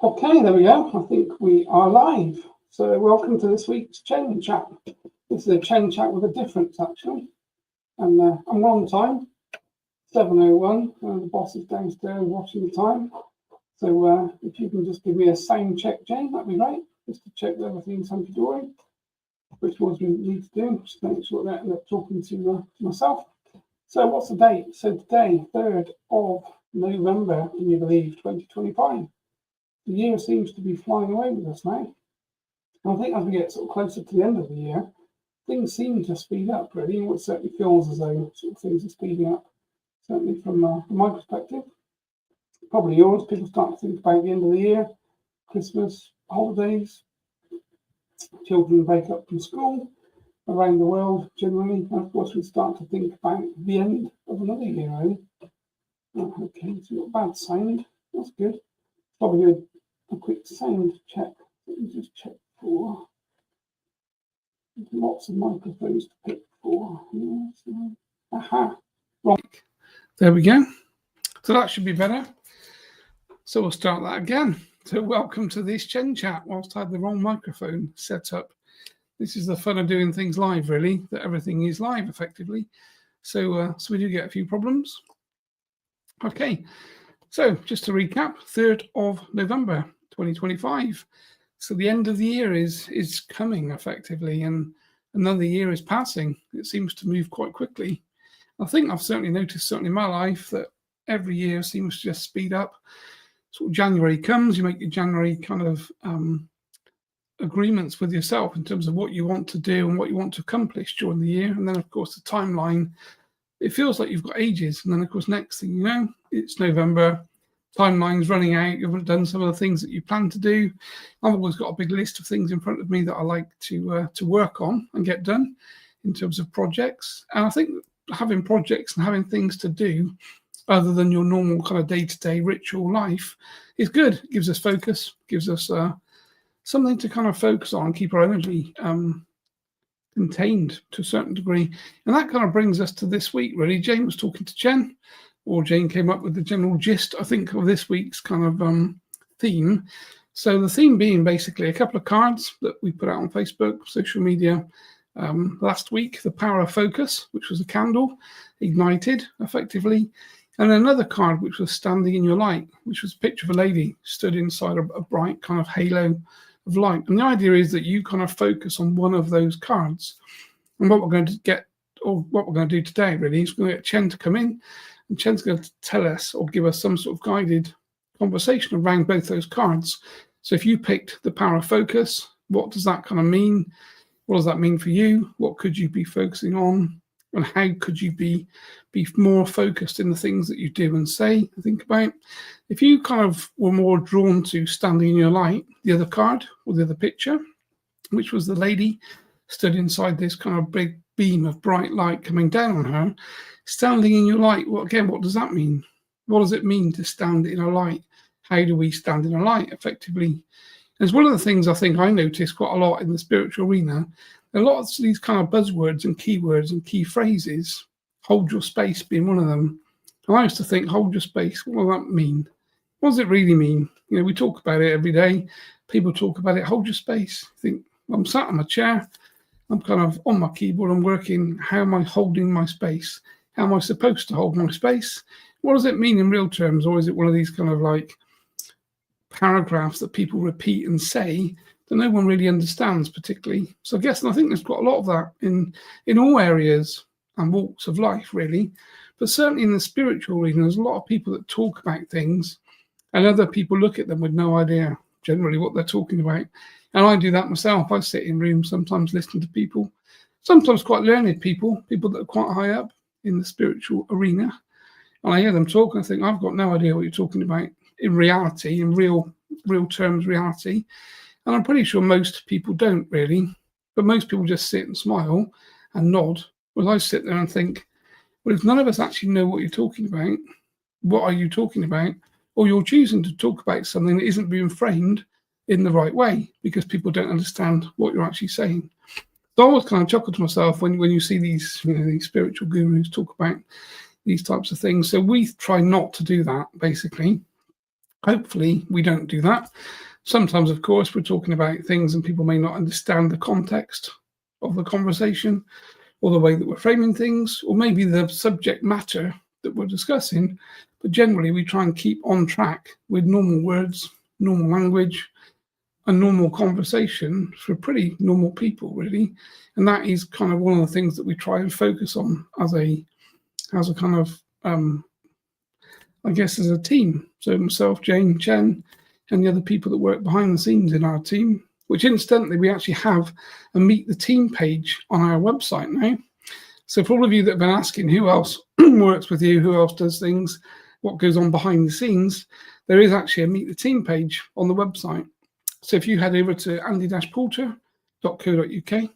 Okay, there we go. I think we are live. So welcome to this week's Chen chat. This is a Chen chat with a difference, actually. And I'm on time, 7:01. The boss is downstairs watching the time. So if you can just give me a sound check, Jane, that'd be great. Just to check that everything's hunky-dory, which was we need to do. Just make sure that I end up talking to myself. So what's the date? So today, 3rd of November, can you believe, 2025. The year seems to be flying away with us now. And I think as we get sort of closer to the end of the year, things seem to speed up really. It certainly feels as though sort of things are speeding up, certainly from my perspective. Probably yours. People start to think about the end of the year, Christmas, holidays, children break up from school around the world generally. And of course, we start to think about the end of another year, really. Okay, so we've got bad sound. That's good. Probably a quick sound check. Let me just check for lots of microphones to pick for. Yes. Aha. Right. There we go. So that should be better. So we'll start that again. So welcome to this Chen chat whilst I had the wrong microphone set up. This is the fun of doing things live, really, that everything is live effectively. So we do get a few problems. Okay. So just to recap, 3rd of November, 2025. So the end of the year is coming effectively, and another year is passing. It seems to move quite quickly. I think I've certainly noticed, certainly in my life, that every year seems to just speed up. Sort of January comes, you make your January kind of agreements with yourself in terms of what you want to do and what you want to accomplish during the year. And then, of course, the timeline, it feels like you've got ages. And then, of course, next thing you know, it's November, timeline's running out, you haven't done some of the things that you plan to do. I've always got a big list of things in front of me that I like to work on and get done in terms of projects. And I think having projects and having things to do other than your normal kind of day-to-day ritual life is good. It gives us focus, gives us something to kind of focus on, keep our energy contained to a certain degree. And that kind of brings us to this week, really. Jane was talking to Chen, or Jane came up with the general gist, I think, of this week's kind of theme. So the theme being basically a couple of cards that we put out on Facebook, social media last week, the power of focus, which was a candle, ignited effectively, and another card which was standing in your light, which was a picture of a lady stood inside a bright kind of halo of light. And the idea is that you kind of focus on one of those cards. And what we're going to get, or what we're going to do today, really, is we're going to get Chen to come in, and Chen's going to tell us or give us some sort of guided conversation around both those cards. So if you picked the power of focus, what does that kind of mean? What does that mean for you? What could you be focusing on? And how could you be more focused in the things that you do and say and think about? If you kind of were more drawn to standing in your light, the other card or the other picture, which was the lady stood inside this kind of big beam of bright light coming down on her, standing in your light. Well, again, what does that mean? What does it mean to stand in a light? How do we stand in a light effectively? It's one of the things I think I notice quite a lot in the spiritual arena. A lot of these kind of buzzwords and keywords and key phrases, hold your space being one of them. And I used to think, hold your space, what does that mean? What does it really mean? You know, we talk about it every day. People talk about it, hold your space. I think, I'm sat on my chair, I'm kind of on my keyboard, I'm working, how am I holding my space? How am I supposed to hold my space? What does it mean in real terms? Or is it one of these kind of like paragraphs that people repeat and say that no one really understands particularly? So I think there's quite a lot of that in all areas and walks of life, really. But certainly in the spiritual arena, there's a lot of people that talk about things and other people look at them with no idea generally what they're talking about. And I do that myself. I sit in rooms sometimes listening to people, sometimes quite learned people that are quite high up in the spiritual arena. And I hear them talk and I think, I've got no idea what you're talking about in reality, in real terms, reality. And I'm pretty sure most people don't really, but most people just sit and smile and nod. Well, I sit there and think, well, if none of us actually know what you're talking about, what are you talking about? Or you're choosing to talk about something that isn't being framed in the right way because people don't understand what you're actually saying. So I always kind of chuckle to myself when you see these, these spiritual gurus talk about these types of things. So we try not to do that, basically. Hopefully we don't do that. Sometimes, of course, we're talking about things and people may not understand the context of the conversation or the way that we're framing things, or maybe the subject matter that we're discussing. But generally, we try and keep on track with normal words, normal language, a normal conversation for pretty normal people, really. And that is kind of one of the things that we try and focus on as a kind of I guess as a team. So myself, Jane, Chen, and the other people that work behind the scenes in our team, which incidentally, we actually have a Meet the Team page on our website now. So for all of you that have been asking who else works with you, who else does things, what goes on behind the scenes, there is actually a Meet the Team page on the website. So if you head over to andy-poulter.co.uk,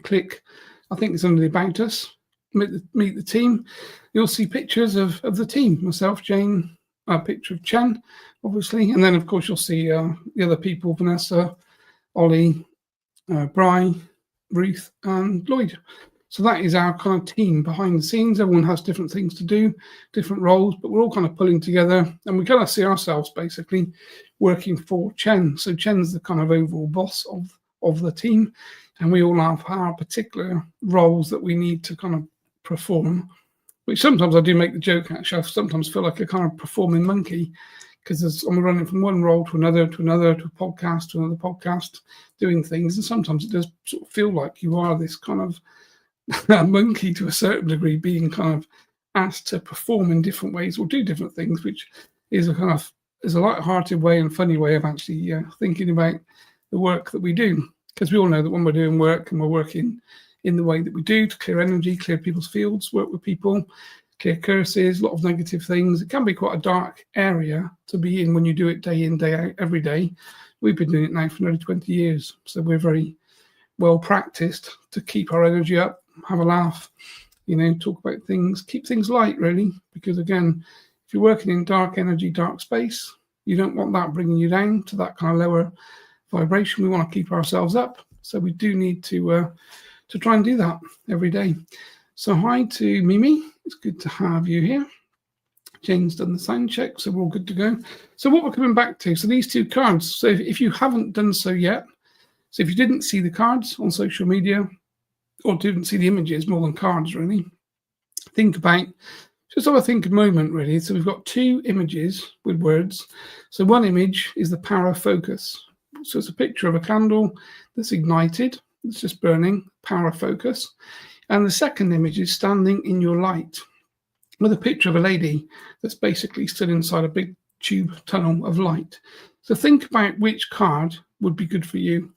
click, I think it's under the About Us, meet the team, you'll see pictures of the team, myself, Jane, a picture of Chen, obviously, and then of course you'll see the other people, Vanessa, Ollie, Bri, Ruth, and Lloyd. So that is our kind of team behind the scenes. Everyone has different things to do, different roles, but we're all kind of pulling together, and we kind of see ourselves basically working for Chen. So Chen's the kind of overall boss of the team, and we all have our particular roles that we need to kind of perform, which sometimes I do make the joke, actually, I sometimes feel like a kind of performing monkey, because I'm running from one role to another, to a podcast, to another podcast, doing things, and sometimes it does sort of feel like you are this kind of monkey to a certain degree, being kind of asked to perform in different ways or do different things, which is a kind of is a light-hearted way and funny way of actually thinking about the work that we do, because we all know that when we're doing work and we're working in the way that we do to clear energy, clear people's fields, work with people, clear curses, a lot of negative things. It can be quite a dark area to be in when you do it day in, day out, every day. We've been doing it now for nearly 20 years, so we're very well practiced to keep our energy up, have a laugh, talk about things, keep things light, really, because again, if you're working in dark energy, dark space, you don't want that bringing you down to that kind of lower vibration. We want to keep ourselves up, so we do need to try and do that every day. So hi to Mimi, it's good to have you here. Jane's done the sound check, so we're all good to go. So what we're coming back to, so these two cards, so if you haven't done so yet, so if you didn't see the cards on social media, or didn't see the images more than cards, really, think about, just have a think moment, really. So we've got two images with words. So one image is the power of focus. So it's a picture of a candle that's ignited, it's just burning, power of focus. And the second image is standing in your light, with a picture of a lady that's basically stood inside a big tube tunnel of light. So think about which card would be good for you,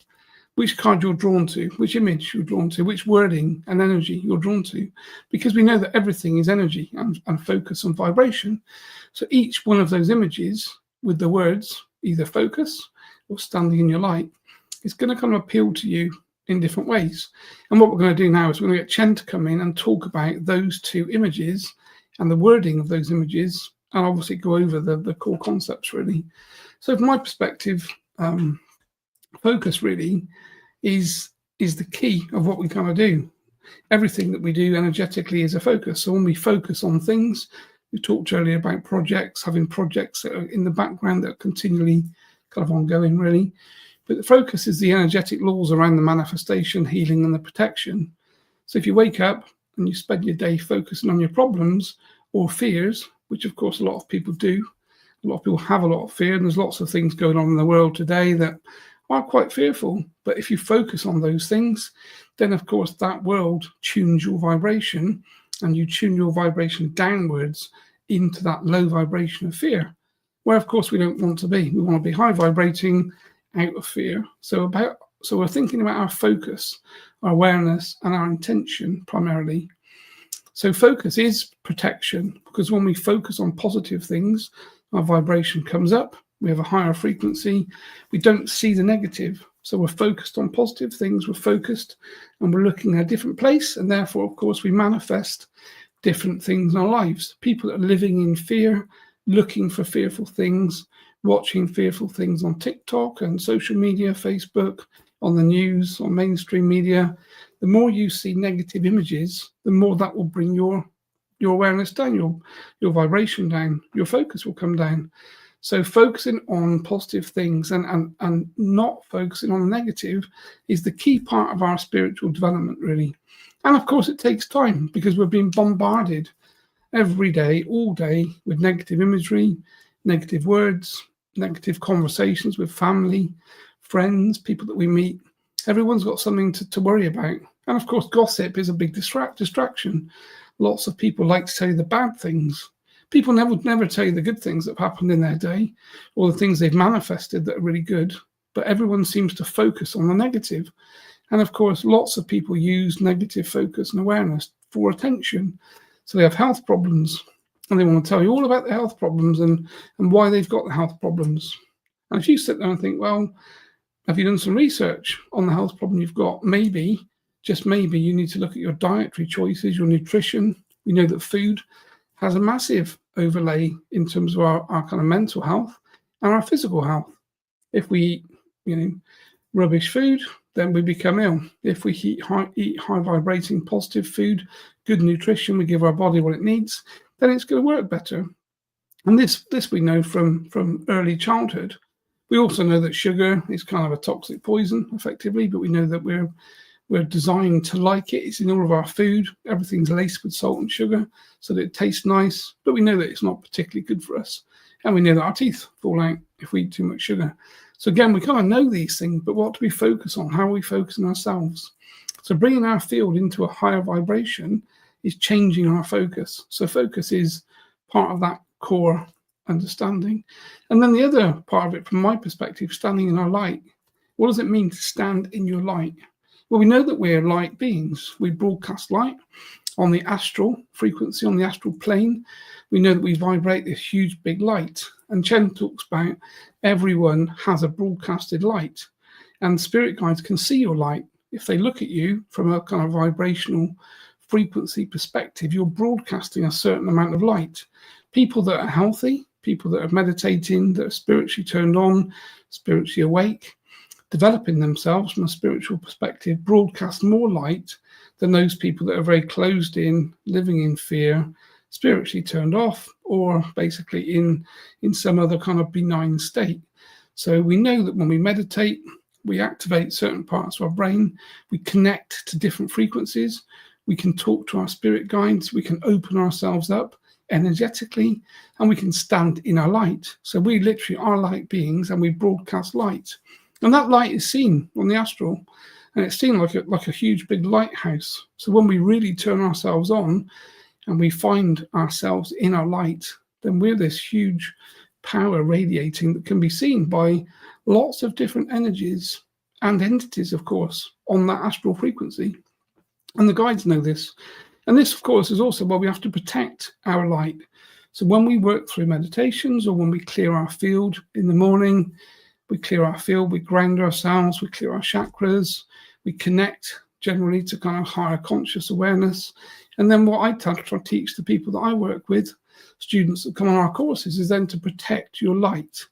which card you're drawn to, which image you're drawn to, which wording and energy you're drawn to, because we know that everything is energy and focus and vibration. So each one of those images with the words, either focus or standing in your light, is going to kind of appeal to you in different ways. And what we're going to do now is we're going to get Chen to come in and talk about those two images and the wording of those images, and obviously go over the core concepts, really. So from my perspective, focus really is the key of what we kind of do. Everything that we do energetically is a focus. So when we focus on things, we talked earlier about projects, having projects that are in the background that are continually kind of ongoing, really. But the focus is the energetic laws around the manifestation, healing, and the protection. So if you wake up and you spend your day focusing on your problems or fears, which of course a lot of people do, a lot of people have a lot of fear, and there's lots of things going on in the world today that are quite fearful. But if you focus on those things, then of course that world tunes your vibration, and you tune your vibration downwards into that low vibration of fear, where of course we don't want to be. We want to be high vibrating out of fear. So we're thinking about our focus, our awareness, and our intention primarily. So focus is protection, because when we focus on positive things, our vibration comes up, we have a higher frequency, we don't see the negative. So we're focused on positive things, we're focused, and we're looking at a different place, and therefore, of course, we manifest different things in our lives. People that are living in fear, looking for fearful things, watching fearful things on TikTok and social media, Facebook, on the news, on mainstream media, the more you see negative images, the more that will bring your awareness down, your vibration down, your focus will come down. So focusing on positive things and not focusing on the negative is the key part of our spiritual development, really. And of course, it takes time because we're being bombarded every day, all day, with negative imagery, negative words, negative conversations with family, friends, people that we meet. Everyone's got something to worry about. And of course, gossip is a big distraction. Lots of people like to tell you the bad things. People never tell you the good things that have happened in their day or the things they've manifested that are really good. But everyone seems to focus on the negative. And of course, lots of people use negative focus and awareness for attention. So they have health problems and they want to tell you all about the health problems and why they've got the health problems. And if you sit there and think, well, have you done some research on the health problem you've got? Maybe, just maybe, you need to look at your dietary choices, your nutrition. We know that food has a massive overlay in terms of our kind of mental health and our physical health. If we eat, rubbish food, then we become ill. If we eat high vibrating positive food, good nutrition, we give our body what it needs, then it's going to work better. And this we know from early childhood. We also know that sugar is kind of a toxic poison, effectively, but we know that we're designed to like it. It's in all of our food. Everything's laced with salt and sugar so that it tastes nice, but we know that it's not particularly good for us. And we know that our teeth fall out if we eat too much sugar. So again, we kind of know these things, but what do we focus on? How are we focusing ourselves? So bringing our field into a higher vibration is changing our focus. So focus is part of that core understanding. And then the other part of it, from my perspective, standing in our light. What does it mean to stand in your light? Well, we know that we're light beings. We broadcast light on the astral frequency, on the astral plane. We know that we vibrate this huge big light. And Chen talks about everyone has a broadcasted light. And spirit guides can see your light. If they look at you from a kind of vibrational frequency perspective, you're broadcasting a certain amount of light. People that are healthy, people that are meditating, that are spiritually turned on, spiritually awake, developing themselves from a spiritual perspective, broadcast more light than those people that are very closed in, living in fear, spiritually turned off, or basically in some other kind of benign state. So we know that when we meditate, we activate certain parts of our brain, we connect to different frequencies, we can talk to our spirit guides, we can open ourselves up energetically, and we can stand in our light. So we literally are light beings and we broadcast light. And that light is seen on the astral, and it's seen like a huge big lighthouse. So when we really turn ourselves on and we find ourselves in our light, then we're this huge power radiating that can be seen by lots of different energies and entities, of course, on that astral frequency. And the guides know this. And this, of course, is also why we have to protect our light. So when we work through meditations or when we clear our field in the morning, we clear our field, we ground ourselves, we clear our chakras, we connect generally to kind of higher conscious awareness. And then what I try to teach the people that I work with, students that come on our courses, is then to protect your light.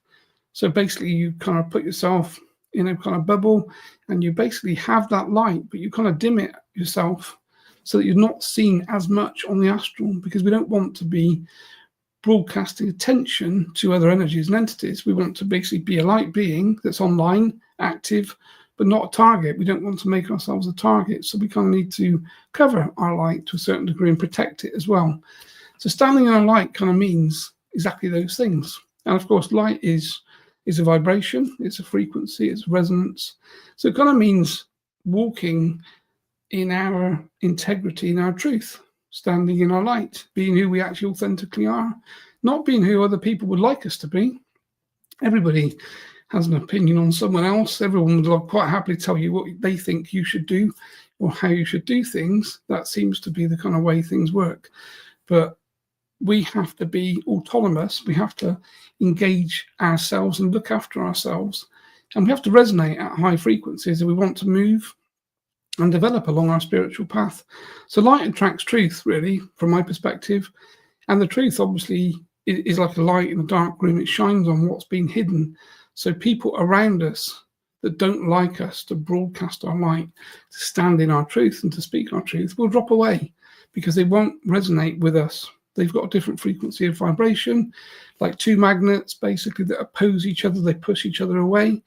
So basically you kind of put yourself in a kind of bubble and you basically have that light, but you kind of dim it yourself so that you're not seen as much on the astral, because we don't want to be broadcasting attention to other energies and entities. We want to basically be a light being that's online, active, but not a target. We don't want to make ourselves a target. So we kind of need to cover our light to a certain degree and protect it as well. So standing in our light kind of means exactly those things. And of course, light is a vibration, it's a frequency, it's resonance. So it kind of means walking in our integrity, in our truth, standing in our light, being who we actually authentically are, not being who other people would like us to be. Everybody has an opinion on someone else. Everyone would quite happily tell you what they think you should do or how you should do things. That seems to be the kind of way things work. But we have to be autonomous. We have to engage ourselves and look after ourselves. And we have to resonate at high frequencies if we want to move and develop along our spiritual path. So light attracts truth, really, from my perspective. And the truth, obviously, is like a light in a dark room. It shines on what's been hidden. So people around us that don't like us to broadcast our light, to stand in our truth and to speak our truth, will drop away because they won't resonate with us. they've got a different frequency of vibration, like two magnets basically that oppose each other, they push each other away.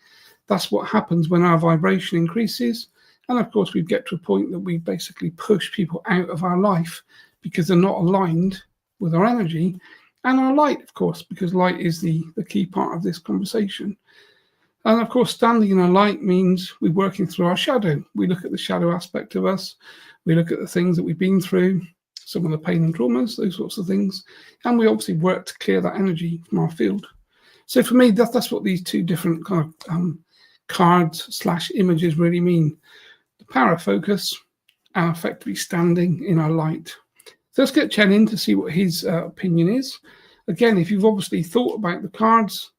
That's what happens when our vibration increases. And of course, we get to a point that we basically push people out of our life because they're not aligned with our energy and our light, of course, because light is the key part of this conversation. And of course, standing in our light means we're working through our shadow. We look at the shadow aspect of us. We look at the things that we've been through, some of the pain and traumas, those sorts of things. And we obviously work to clear that energy from our field. So for me, that's what these two different kind of cards/images really mean. The power of focus and effectively standing in our light. So let's get Chen in to see what his opinion is. Again, if you've obviously thought about the cards,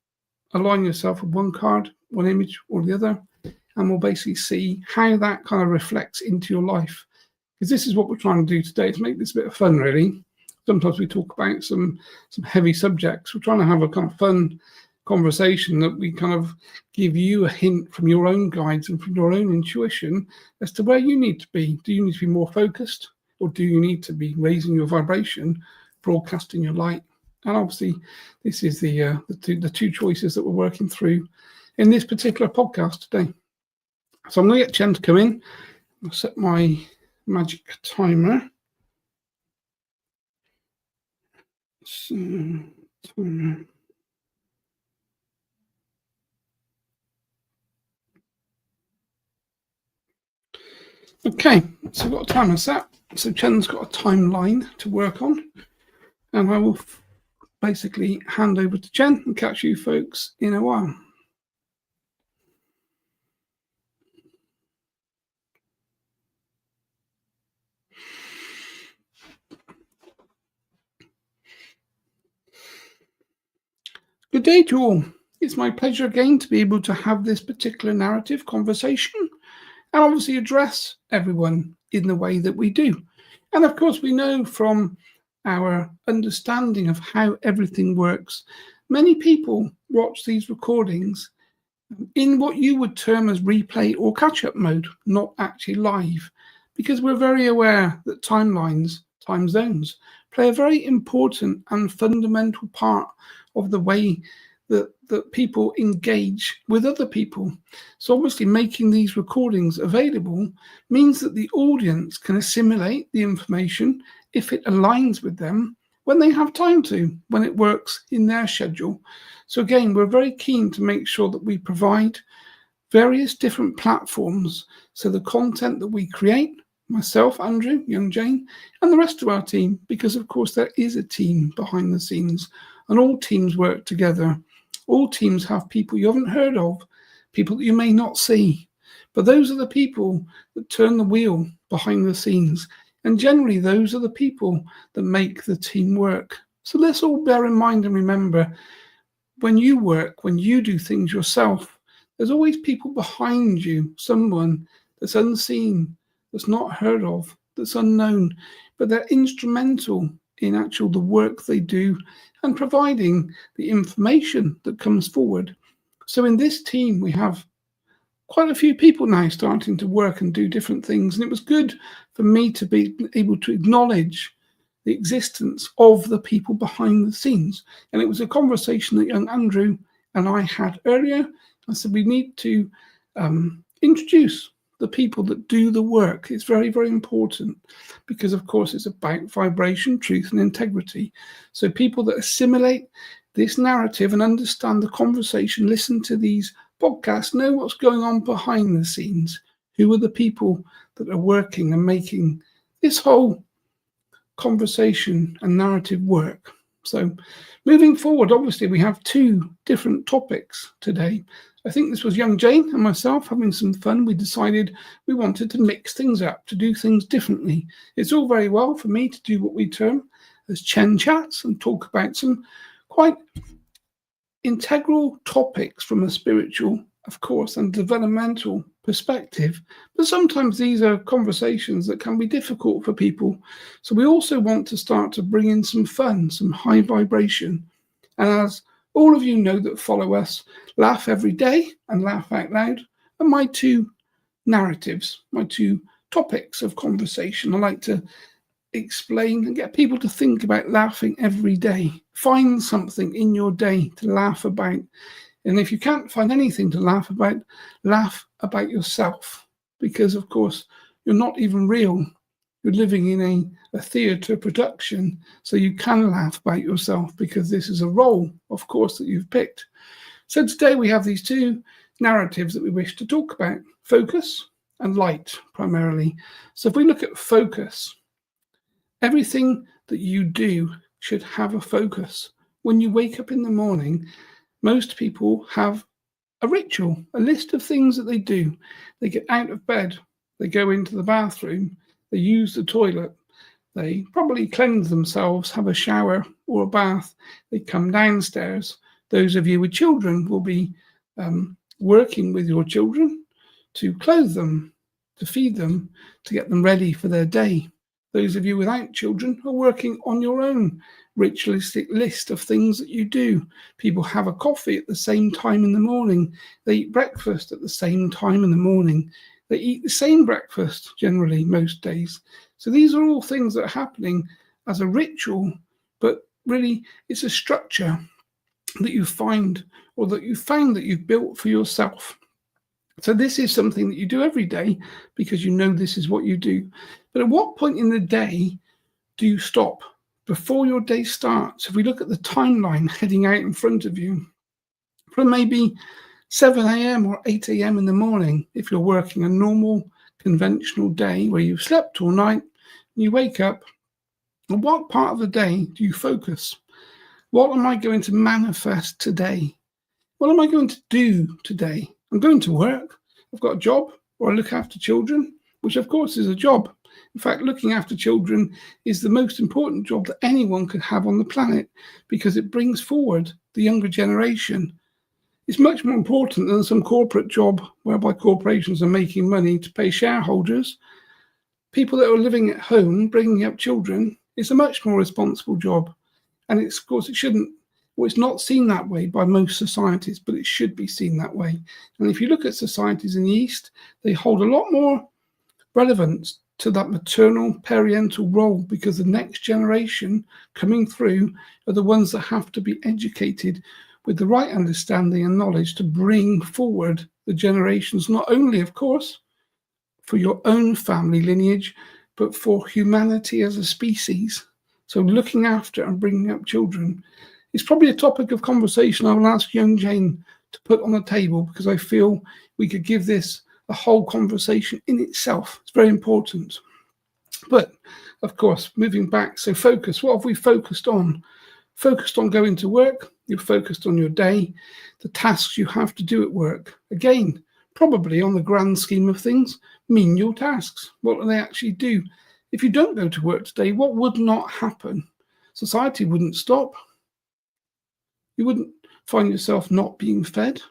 align yourself with one card, one image or the other, and we'll basically see how that kind of reflects into your life. Because this is what we're trying to do today, to make this a bit of fun, really. Sometimes we talk about some heavy subjects. We're trying to have a kind of fun conversation that we kind of give you a hint from your own guides and from your own intuition as to where you need to be. Do you need to be more focused, or do you need to be raising your vibration, broadcasting your light? And obviously, this is the two choices that we're working through in this particular podcast today. So I'm going to get Chen to come in. I'll set my magic timer. Okay, so I've got a timer set. So Chen's got a timeline to work on, and I will basically hand over to Chen and catch you folks in a while. Good day to all. It's my pleasure again to be able to have this particular narrative conversation and obviously address everyone in the way that we do. And of course, we know from our understanding of how everything works, many people watch these recordings in what you would term as replay or catch-up mode, not actually live, because we're very aware that timelines, time zones, play a very important and fundamental part of the way that people engage with other people. So obviously making these recordings available means that the audience can assimilate the information if it aligns with them when they have time to, when it works in their schedule. So again, we're very keen to make sure that we provide various different platforms so the content that we create, myself, Andrew, young Jane, and the rest of our team, because of course there is a team behind the scenes and all teams work together. All teams have people you haven't heard of, people that you may not see, but those are the people that turn the wheel behind the scenes. And generally, those are the people that make the team work. So let's all bear in mind and remember, when you work, when you do things yourself, there's always people behind you, someone that's unseen, that's not heard of, that's unknown, but they're instrumental in actual the work they do and providing the information that comes forward. So in this team, we have quite a few people now starting to work and do different things. And it was good for me to be able to acknowledge the existence of the people behind the scenes. And it was a conversation that young Andrew and I had earlier. I said, we need to introduce the people that do the work. It's very, very important because, of course, it's about vibration, truth, and integrity. So people that assimilate this narrative and understand the conversation, listen to these podcasts, know what's going on behind the scenes, who are the people that are working and making this whole conversation and narrative work. So moving forward, obviously, we have two different topics today. I think this was young Jane and myself having some fun. We decided we wanted to mix things up, to do things differently. It's all very well for me to do what we term as Chen chats and talk about some quite integral topics from a spiritual, of course, and developmental perspective. But sometimes these are conversations that can be difficult for people. So we also want to start to bring in some fun, some high vibration. And as all of you know that follow us, Laugh Every Day and Laugh Out Loud are my two narratives, my two topics of conversation. I like to explain and get people to think about laughing every day. Find something in your day to laugh about. And if you can't find anything to laugh about yourself. Because, of course, you're not even real. You're living in a theatre production, so you can laugh about yourself because this is a role, of course, that you've picked. So today we have these two narratives that we wish to talk about, focus and light, primarily. So if we look at focus, everything that you do should have a focus. When you wake up in the morning, most people have a ritual, a list of things that they do. They get out of bed, they go into the bathroom, they use the toilet, they probably cleanse themselves, have a shower or a bath, they come downstairs. Those of you with children will be working with your children to clothe them, to feed them, to get them ready for their day. Those of you without children are working on your own ritualistic list of things that you do. People have a coffee at the same time in the morning. They eat breakfast at the same time in the morning. They eat the same breakfast generally most days. So these are all things that are happening as a ritual, but really it's a structure that you find or that you found that you've built for yourself. So this is something that you do every day because you know this is what you do. But at what point in the day do you stop? Before your day starts, if we look at the timeline heading out in front of you, from maybe 7 a.m. or 8 a.m. in the morning, if you're working a normal, conventional day where you've slept all night, and you wake up, on what part of the day do you focus? What am I going to manifest today? What am I going to do today? I'm going to work. I've got a job, or I look after children, which of course is a job. In fact, looking after children is the most important job that anyone could have on the planet because it brings forward the younger generation. It's much more important than some corporate job whereby corporations are making money to pay shareholders. People that are living at home, bringing up children, is a much more responsible job. And it's, of course, it's not seen that way by most societies, but it should be seen that way. And if you look at societies in the East, they hold a lot more relevance to that maternal parental role because the next generation coming through are the ones that have to be educated with the right understanding and knowledge to bring forward the generations, not only, of course, for your own family lineage, but for humanity as a species. So looking after and bringing up children is probably a topic of conversation I will ask young Jane to put on the table because I feel we could give this a whole conversation in itself. It's very important. But, of course, moving back, so focus. What have we focused on? Focused on going to work. You're focused on your day, the tasks you have to do at work. Again, probably on the grand scheme of things, menial tasks. What do they actually do? If you don't go to work today, what would not happen? Society wouldn't stop. You wouldn't find yourself not being fed.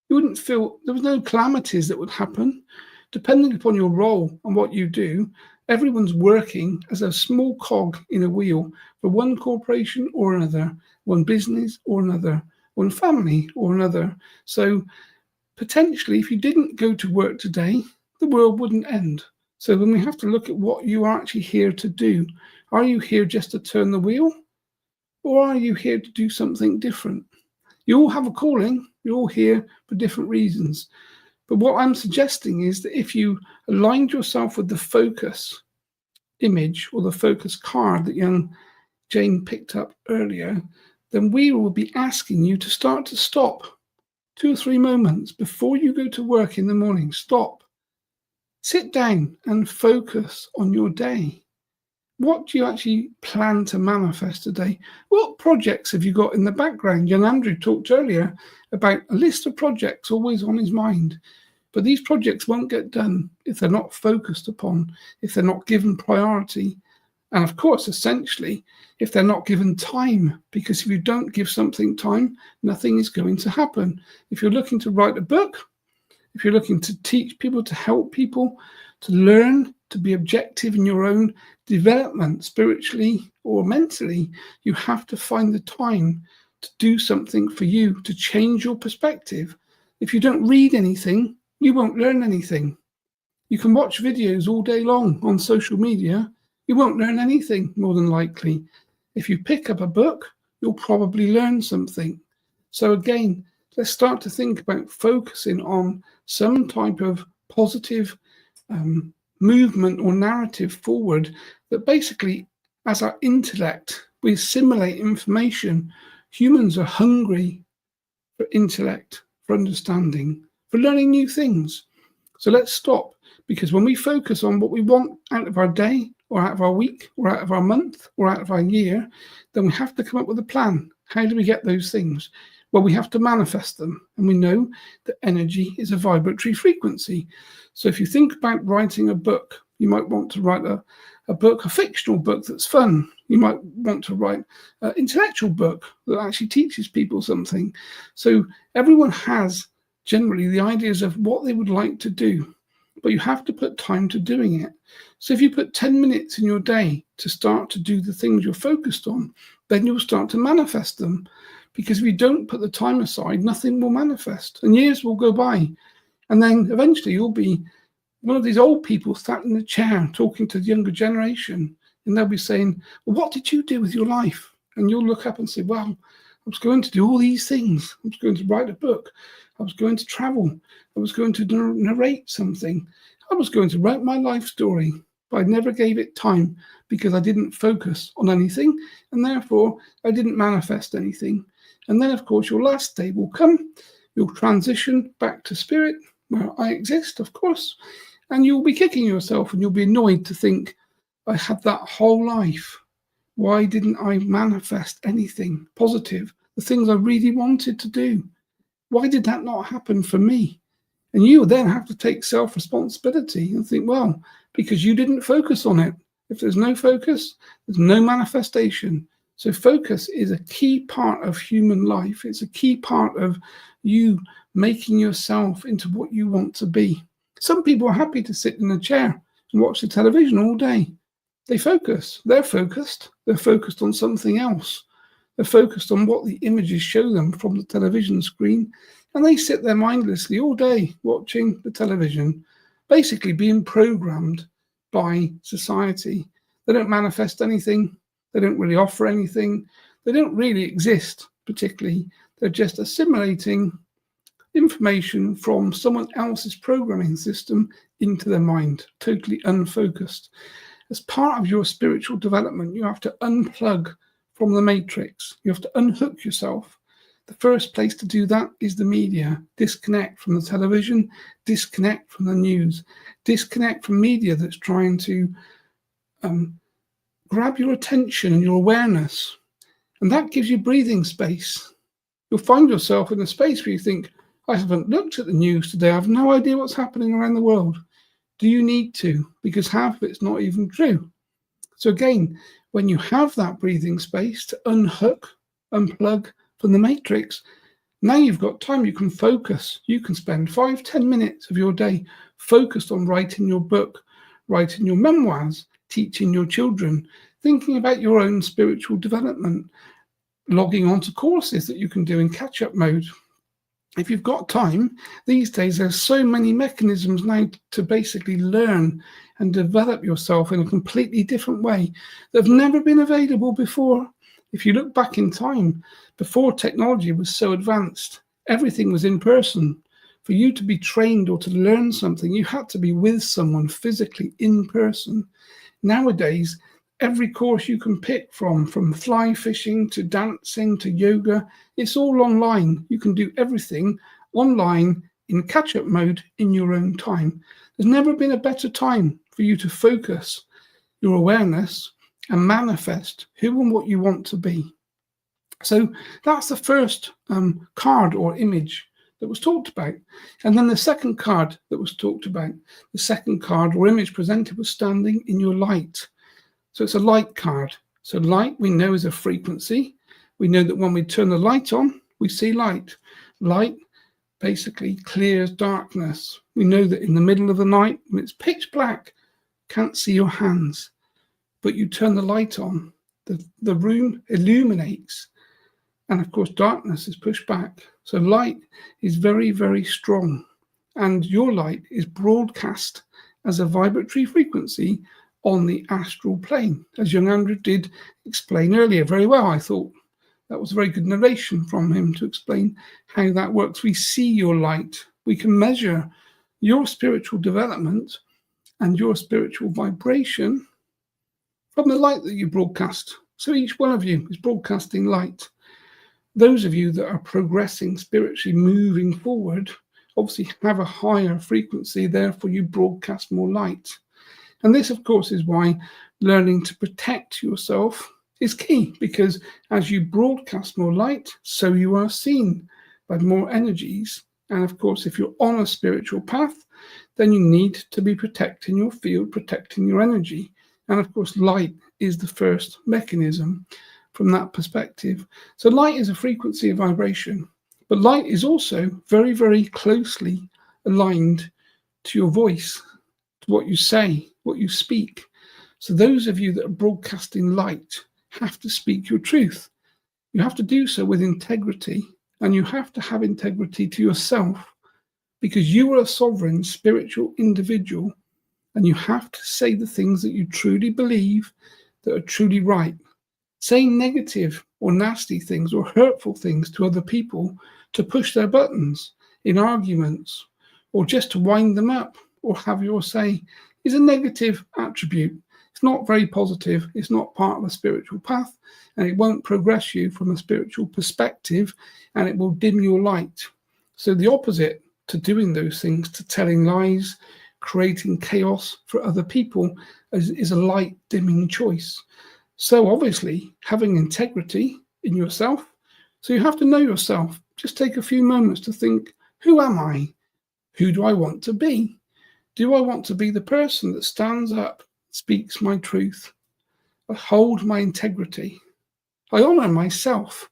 You wouldn't feel there was no calamities that would happen. Depending upon your role and what you do, everyone's working as a small cog in a wheel for one corporation or another, one business or another, one family or another. So potentially, if you didn't go to work today, the world wouldn't end. So when we have to look at what you are actually here to do, are you here just to turn the wheel? Or are you here to do something different? You all have a calling. You're all here for different reasons. But what I'm suggesting is that if you aligned yourself with the focus image or the focus card that young Jane picked up earlier, then we will be asking you to start to stop 2 or 3 moments before you go to work in the morning. Stop. Sit down and focus on your day. What do you actually plan to manifest today? What projects have you got in the background? Young Andrew talked earlier about a list of projects always on his mind. But these projects won't get done if they're not focused upon, if they're not given priority. And of course, essentially, if they're not given time, because if you don't give something time, nothing is going to happen. If you're looking to write a book, if you're looking to teach people, to help people, to learn, to be objective in your own development, spiritually or mentally, you have to find the time to do something for you, to change your perspective. If you don't read anything, you won't learn anything. You can watch videos all day long on social media, You won't learn anything, more than likely. If you pick up a book, you'll probably learn something. So again, let's start to think about focusing on some type of positive movement or narrative forward that basically, as our intellect, we assimilate information. Humans are hungry for intellect, for understanding, for learning new things. So let's stop, because when we focus on what we want out of our day, or out of our week, or out of our month, or out of our year, then we have to come up with a plan. How do we get those things? Well, we have to manifest them. And we know that energy is a vibratory frequency. So if you think about writing a book, you might want to write a book, a fictional book that's fun. You might want to write an intellectual book that actually teaches people something. So everyone has generally the ideas of what they would like to do, but you have to put time to doing it. So if you put 10 minutes in your day to start to do the things you're focused on, then you'll start to manifest them. Because if you don't put the time aside, nothing will manifest. And years will go by. And then eventually you'll be one of these old people sat in a chair talking to the younger generation. And they'll be saying, well, what did you do with your life? And you'll look up and say, well, I was going to do all these things. I was going to write a book. I was going to travel. I was going to narrate something. I was going to write my life story. But I never gave it time because I didn't focus on anything. And therefore, I didn't manifest anything. And then, of course, your last day will come. You'll transition back to spirit, where I exist, of course. And you'll be kicking yourself and you'll be annoyed to think, I had that whole life. Why didn't I manifest anything positive? The things I really wanted to do. Why did that not happen for me? And you then have to take self-responsibility and think, well, because you didn't focus on it. If there's no focus, there's no manifestation. So focus is a key part of human life. It's a key part of you making yourself into what you want to be. Some people are happy to sit in a chair and watch the television all day. They focus. They're focused. They're focused on something else. They're focused on what the images show them from the television screen. And they sit there mindlessly all day watching the television, basically being programmed by society. They don't manifest anything. They don't really offer anything. They don't really exist particularly. They're just assimilating information from someone else's programming system into their mind, totally unfocused. As part of your spiritual development, you have to unplug from the matrix. You have to unhook yourself. The first place to do that is the media. Disconnect from the television, disconnect from the news, disconnect from media that's trying to grab your attention and your awareness. And that gives you breathing space. You'll find yourself in a space where you think, I haven't looked at the news today. I have no idea what's happening around the world. Do you need to? Because half of it's not even true. So again, when you have that breathing space to unhook, unplug from the matrix, now you've got time. You can focus. You can spend 5-10 minutes of your day focused on writing your book, writing your memoirs, teaching your children, thinking about your own spiritual development, logging onto courses that you can do in catch-up mode. If you've got time, these days there's so many mechanisms now to basically learn and develop yourself in a completely different way that have never been available before. If you look back in time, before technology was so advanced, everything was in person. For you to be trained or to learn something, you had to be with someone physically in person. Nowadays, every course you can pick from fly fishing to dancing to yoga, it's all online. You can do everything online in catch-up mode in your own time. There's never been a better time for you to focus your awareness and manifest who and what you want to be. So that's the first card or image that was talked about. And then the second card that was talked about, the second card or image presented was standing in your light. So it's a light card. So light we know is a frequency. We know that when we turn the light on, we see light. Light basically clears darkness. We know that in the middle of the night, when it's pitch black, can't see your hands, but you turn the light on, the room illuminates. And of course, darkness is pushed back. So light is very, very strong. And your light is broadcast as a vibratory frequency on the astral plane, as young Andrew did explain earlier very well. I thought that was a very good narration from him to explain how that works. We see your light. We can measure your spiritual development and your spiritual vibration from the light that you broadcast. So each one of you is broadcasting light. Those of you that are progressing spiritually, moving forward, obviously have a higher frequency, therefore you broadcast more light. And this, of course, is why learning to protect yourself is key, because as you broadcast more light, so you are seen by more energies. And of course, if you're on a spiritual path, then you need to be protecting your field, protecting your energy. And of course, light is the first mechanism from that perspective. So light is a frequency of vibration, but light is also very, very closely aligned to your voice, to what you say, what you speak. So those of you that are broadcasting light have to speak your truth. You have to do so with integrity, and you have to have integrity to yourself, because you are a sovereign spiritual individual, and you have to say the things that you truly believe that are truly right. Saying negative or nasty things or hurtful things to other people to push their buttons in arguments or just to wind them up or have your say is a negative attribute. It's not very positive. It's not part of a spiritual path, and it won't progress you from a spiritual perspective, and it will dim your light. So the opposite to doing those things, to telling lies, creating chaos for other people, is a light dimming choice. So obviously having integrity in yourself, so you have to know yourself. Just take a few moments to think, who am I? Who do I want to be? Do I want to be the person that stands up, speaks my truth? I hold my integrity. I honor myself.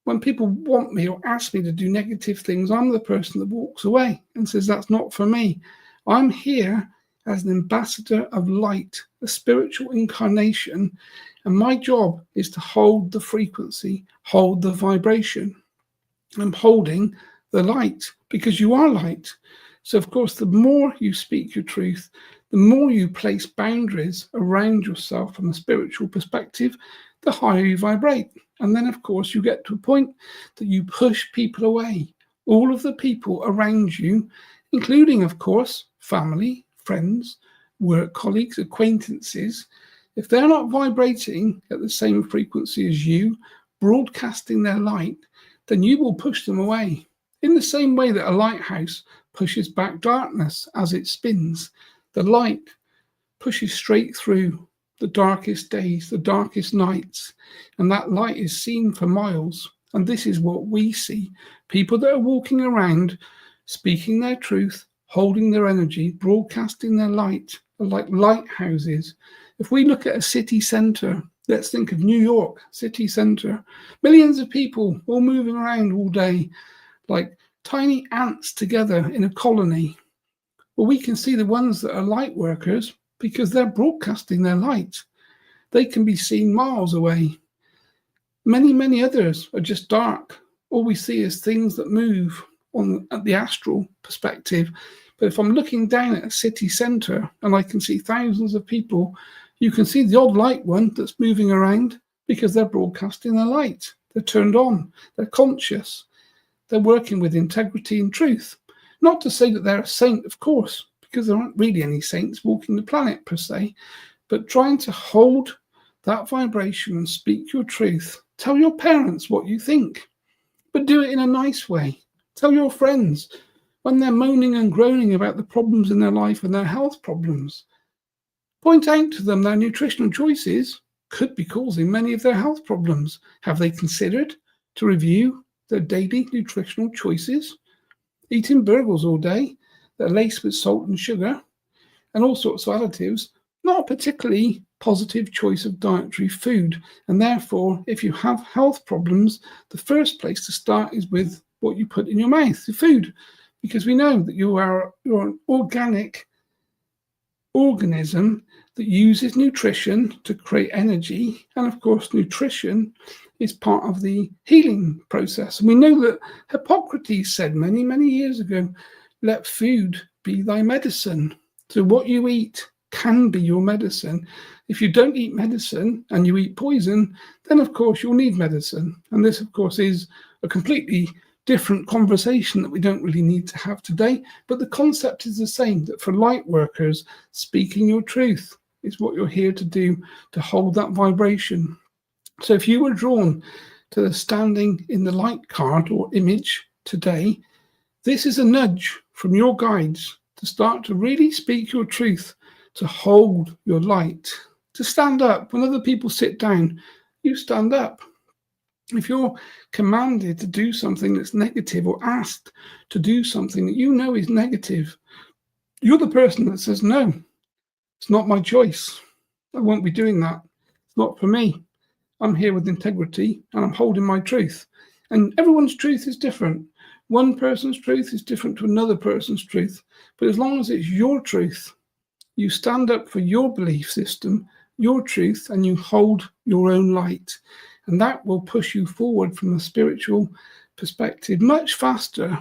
When people want me or ask me to do negative things, I'm the person that walks away and says, that's not for me. I'm here as an ambassador of light, a spiritual incarnation, and my job is to hold the frequency, hold the vibration. I'm holding the light because you are light. So, of course, the more you speak your truth, the more you place boundaries around yourself from a spiritual perspective, the higher you vibrate. And then, of course, you get to a point that you push people away, all of the people around you, including, of course, family, friends, work colleagues, acquaintances. If they're not vibrating at the same frequency as you, broadcasting their light, then you will push them away. In the same way that a lighthouse pushes back darkness as it spins, the light pushes straight through the darkest days, the darkest nights, and that light is seen for miles. And this is what we see. People that are walking around, speaking their truth, holding their energy, broadcasting their light, are like lighthouses. If we look at a city centre, let's think of New York city centre, millions of people all moving around all day, like tiny ants together in a colony. Well, we can see the ones that are light workers because they're broadcasting their light. They can be seen miles away. Many, many others are just dark. All we see is things that move at the astral perspective. But if I'm looking down at a city centre and I can see thousands of people, you can see the odd light one that's moving around because they're broadcasting their light. They're turned on. They're conscious. They're working with integrity and truth. Not to say that they're a saint, of course, because there aren't really any saints walking the planet per se, but trying to hold that vibration and speak your truth. Tell your parents what you think, but do it in a nice way. Tell your friends when they're moaning and groaning about the problems in their life and their health problems. Point out to them their nutritional choices could be causing many of their health problems. Have they considered to review their daily nutritional choices? Eating burgers all day that are laced with salt and sugar and all sorts of additives, not a particularly positive choice of dietary food. And therefore, if you have health problems, the first place to start is with what you put in your mouth, the food, because we know that you're an organic organism that uses nutrition to create energy. And of course, nutrition is part of the healing process. And we know that Hippocrates said many, many years ago, let food be thy medicine. So what you eat can be your medicine. If you don't eat medicine and you eat poison, then of course you'll need medicine. And this, of course, is a completely different conversation that we don't really need to have today. But the concept is the same, that for light workers, speaking your truth is what you're here to do, to hold that vibration. So if you were drawn to the standing in the light card or image today, this is a nudge from your guides to start to really speak your truth, to hold your light, to stand up. When other people sit down, you stand up. If you're commanded to do something that's negative or asked to do something that you know is negative, you're the person that says, no, it's not my choice. I won't be doing that. It's not for me. I'm here with integrity and I'm holding my truth. And everyone's truth is different. One person's truth is different to another person's truth. But as long as it's your truth, you stand up for your belief system, your truth, and you hold your own light. And that will push you forward from a spiritual perspective much faster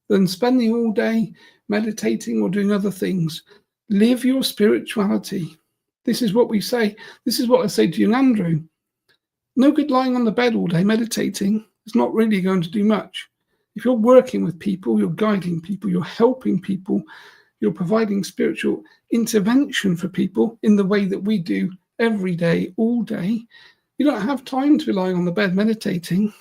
than spending all day meditating or doing other things. Live your spirituality. This is what we say. This is what I say to you, Andrew. No good lying on the bed all day meditating. It's not really going to do much. If you're working with people, you're guiding people, you're helping people, you're providing spiritual intervention for people in the way that we do every day, all day, you don't have time to be lying on the bed meditating,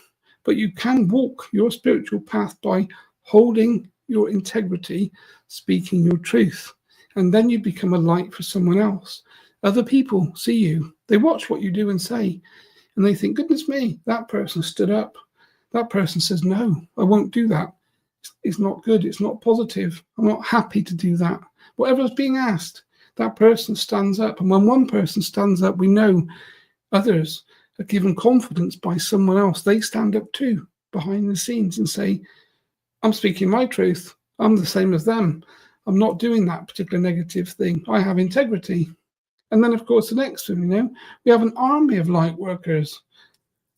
but you can walk your spiritual path by holding your integrity, speaking your truth. And then you become a light for someone else. Other people see you. They watch what you do and say, and they think, goodness me, that person stood up. That person says, no, I won't do that. It's not good. It's not positive. I'm not happy to do that. Whatever's being asked, that person stands up. And when one person stands up, we know others are given confidence by someone else. They stand up too behind the scenes and say, I'm speaking my truth. I'm the same as them. I'm not doing that particular negative thing. I have integrity. And then, of course, the next one, we have an army of light workers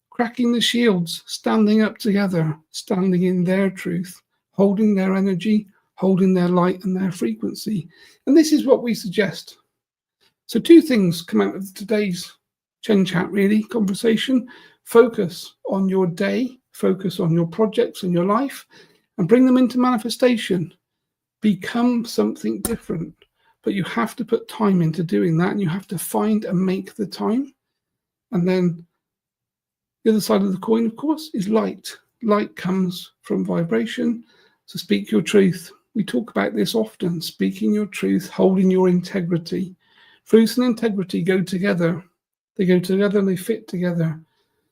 cracking the shields, standing up together, standing in their truth, holding their energy, holding their light and their frequency. And this is what we suggest. So 2 things come out of today's Chen Chat, really, conversation. Focus on your day, focus on your projects and your life, and bring them into manifestation. Become something different. But you have to put time into doing that, and you have to find and make the time. And then the other side of the coin, of course, is light. Light comes from vibration. So speak your truth. We talk about this often, speaking your truth, holding your integrity. Truth and integrity go together. They go together and they fit together.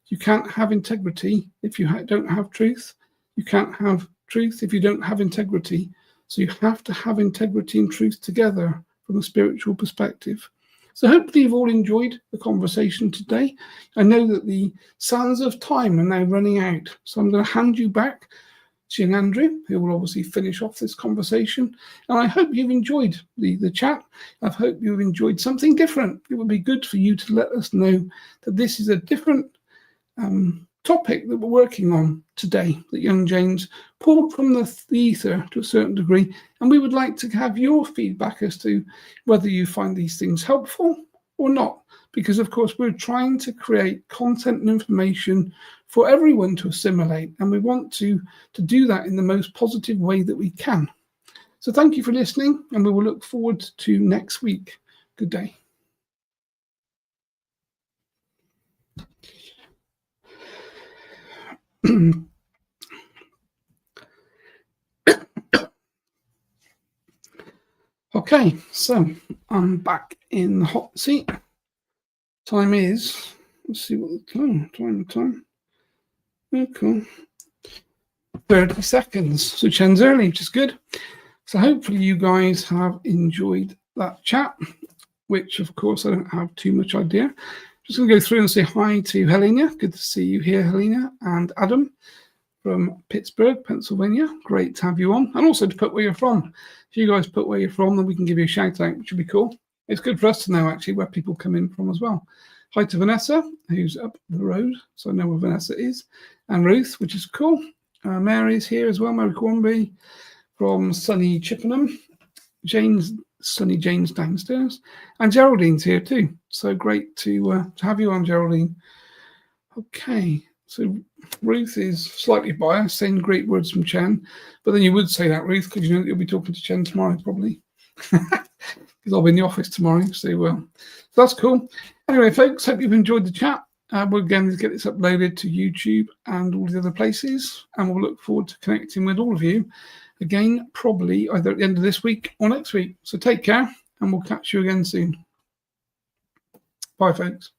You can't have integrity if you don't have truth. You can't have truth if you don't have integrity. So you have to have integrity and truth together from a spiritual perspective. So hopefully you've all enjoyed the conversation today. I know that the sands of time are now running out. So I'm going to hand you back to Young Andrew, who will obviously finish off this conversation. And I hope you've enjoyed the chat. I hope you've enjoyed something different. It would be good for you to let us know that this is a different topic that we're working on today, that young James pulled from the ether to a certain degree. And we would like to have your feedback as to whether you find these things helpful or not. Because, of course, we're trying to create content and information for everyone to assimilate. And we want to do that in the most positive way that we can. So thank you for listening, and we will look forward to next week. Good day. Okay, so I'm back in the hot seat. Time is, let's see what the time. Oh, cool. 30 seconds. So Chen's early, which is good. So hopefully you guys have enjoyed that chat, which of course I don't have too much idea. Just going to go through and say hi to Helena. Good to see you here, Helena, and Adam from Pittsburgh, Pennsylvania. Great to have you on. And also to put where you're from. If you guys put where you're from, then we can give you a shout out, which would be cool. It's good for us to know actually where people come in from as well. Hi to Vanessa, who's up the road, so I know where Vanessa is. And Ruth, which is cool. Mary's here as well, Mary Cornby from sunny Chippenham. Jane's Sunny Jane's downstairs, and Geraldine's here too. So great to have you on, Geraldine. Okay, so Ruth is slightly biased, saying great words from Chen, but then you would say that, Ruth, because you know that you'll be talking to Chen tomorrow, probably. Because I'll be in the office tomorrow, so that's cool. Anyway, folks, hope you've enjoyed the chat. We'll again get this uploaded to YouTube and all the other places, and we'll look forward to connecting with all of you again, probably either at the end of this week or next week. So take care, and we'll catch you again soon. Bye, folks.